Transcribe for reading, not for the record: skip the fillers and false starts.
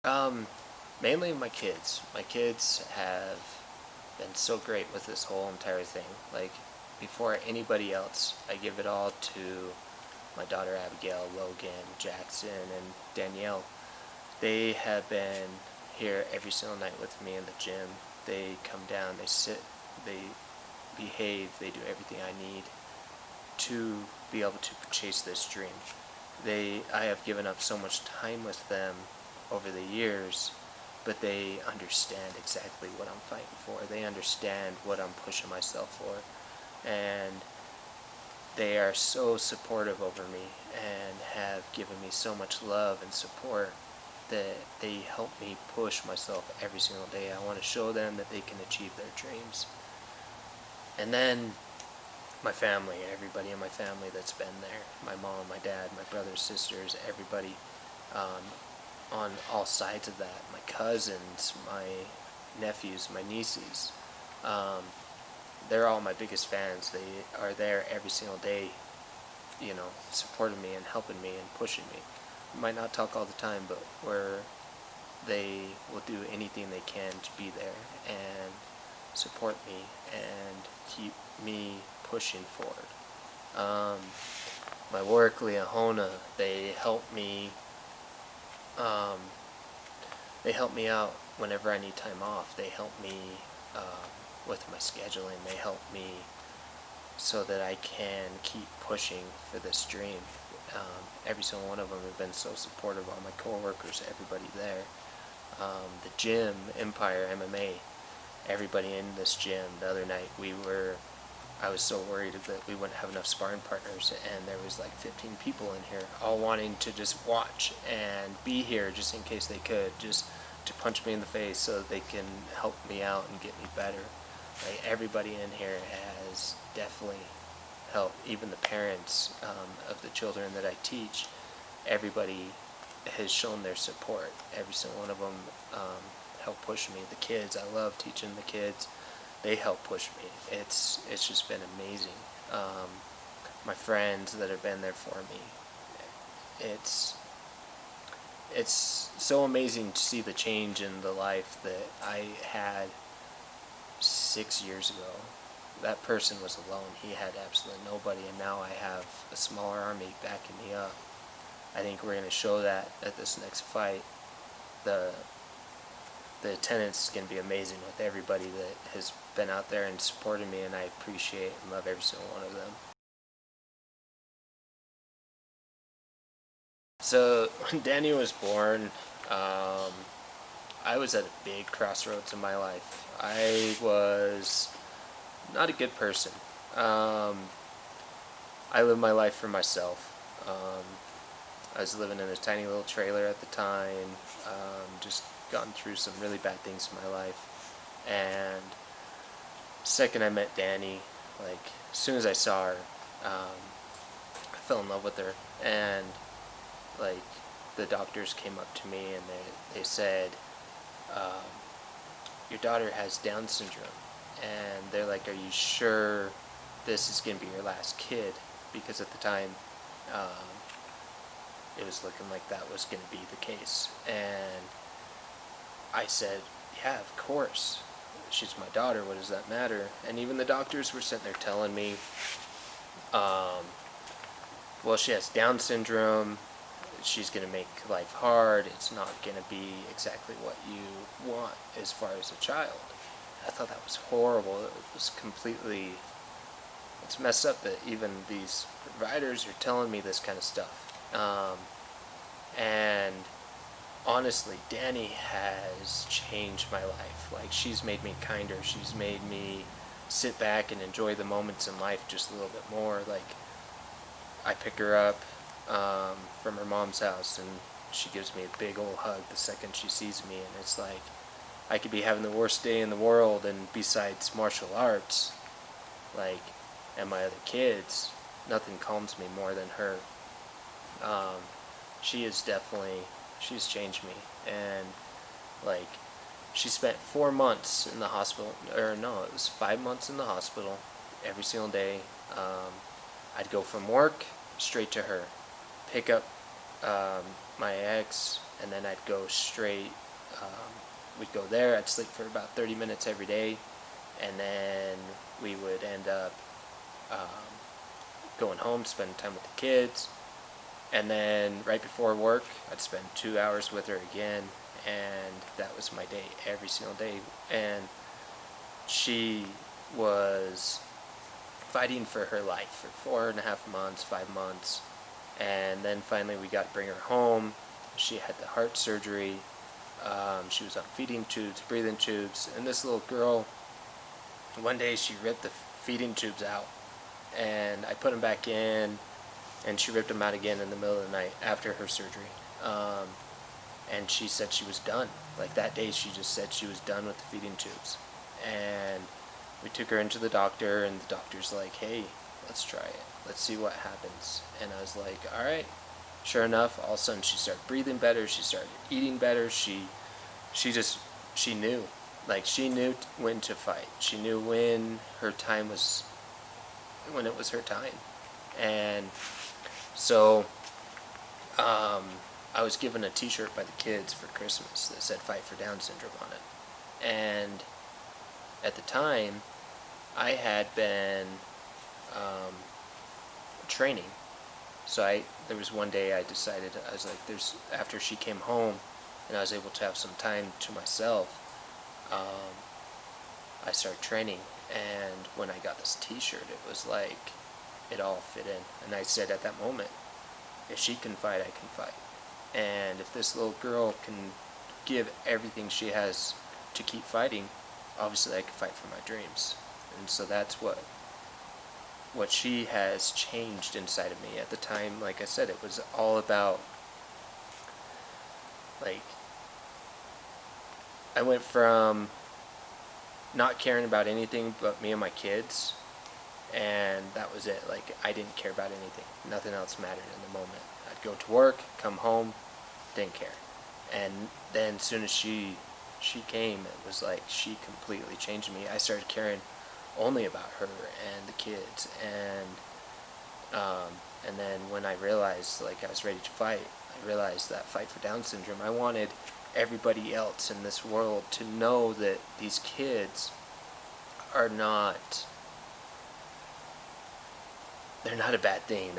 Um, Mainly my kids. My kids have been so great with this whole entire thing. Like, before anybody else, I give it all to my daughter Abigail, Logan, Jackson, and Danielle. They have been here every single night with me in the gym. They come down, they sit, they behave, they do everything I need to be able to chase this dream. I have given up so much time with them over the years, but they understand exactly what I'm fighting for. They understand what I'm pushing myself for, and they are so supportive over me and have given me so much love and support that they help me push myself every single day. I want to show them that they can achieve their dreams. And then my family, everybody in my family that's been there, my mom, my dad, my brothers, sisters, everybody um, on all sides of that, my cousins, my nephews, my nieces, um, they're all my biggest fans. They are there every single day, supporting me and helping me and pushing me. Might not talk all the time, but they will do anything they can to be there and support me and keep me pushing forward. My work, Leahona, um, they help me out whenever I need time off. They help me with my scheduling. They help me so that I can keep pushing for this dream. Every single one of them have been so supportive. All my coworkers, everybody there. The gym, Empire MMA, everybody in this gym. The other night I was so worried that we wouldn't have enough sparring partners, and there was like 15 people in here, all wanting to just watch and be here just in case they could, just to punch me in the face so that they can help me out and get me better. Like, everybody in here has definitely helped, even the parents of the children that I teach. Everybody has shown their support. Every single one of them help push me. The kids, I love teaching the kids. They help push me. It's just been amazing. My friends that have been there for me. It's so amazing to see the change in the life that I had 6 years ago. That person was alone. He had absolutely nobody, and now I have a smaller army backing me up. I think we're going to show that at this next fight. The attendance is going to be amazing with everybody that has been out there and supported me, and I appreciate and love every single one of them. So when Dani was born, I was at a big crossroads in my life. I was not a good person. I lived my life for myself. I was living in a tiny little trailer at the time, just gotten through some really bad things in my life. And the second I met Dani, like, as soon as I saw her, I fell in love with her. And like, the doctors came up to me and they said, your daughter has Down syndrome. And they're like, are you sure this is going to be your last kid? Because at the time, it was looking like that was going to be the case. And I said, yeah, of course. She's my daughter. What does that matter? And even the doctors were sitting there telling me, well, she has Down syndrome. She's going to make life hard. It's not going to be exactly what you want as far as a child. I thought that was horrible. It was it's messed up that even these providers are telling me this kind of stuff. And honestly, Dani has changed my life. Like, she's made me kinder. She's made me sit back and enjoy the moments in life just a little bit more. Like, I pick her up from her mom's house, and she gives me a big old hug the second she sees me, and it's like I could be having the worst day in the world, and besides martial arts, like, and my other kids, nothing calms me more than her. She's changed me, and like, she spent 4 months in the hospital, or no, it was 5 months in the hospital every single day. I'd go from work straight to her, pick up my ex, and then I'd go straight. We'd go there. I'd sleep for about 30 minutes every day, and then we would end up going home, spending time with the kids, and then right before work, I'd spend 2 hours with her again, and that was my day every single day. And she was fighting for her life for 4.5 months, 5 months, and then finally we got to bring her home. She had the heart surgery. She was on feeding tubes, breathing tubes, and this little girl, one day she ripped the feeding tubes out, and I put them back in, and she ripped them out again in the middle of the night after her surgery. And she said she was done. Like that day she just said she was done with the feeding tubes. And we took her into the doctor, and the doctor's like, hey, let's try it. Let's see what happens. And I was like, all right. Sure enough, all of a sudden she started breathing better. She started eating better. She knew. Like, she knew when to fight. She knew when it was her time. And so I was given a t-shirt by the kids for Christmas that said Fight for Down Syndrome on it. And at the time, I had been training. So there was one day I decided, I was like, after she came home and I was able to have some time to myself, I started training. And when I got this t-shirt, it was like it all fit in. And I said at that moment, if she can fight, I can fight. And if this little girl can give everything she has to keep fighting, obviously I can fight for my dreams. And so that's what she has changed inside of me. At the time, like I said, it was all about, like, I went from not caring about anything but me and my kids, and that was it. Like, I didn't care about anything. Nothing else mattered in the moment. I'd go to work, come home, didn't care. And then as soon as she came, it was like she completely changed me. I started caring only about her and the kids, and then when I realized, like, I was ready to fight, I realized that Fight for Down Syndrome, I wanted everybody else in this world to know that these kids are not, they're not a bad thing.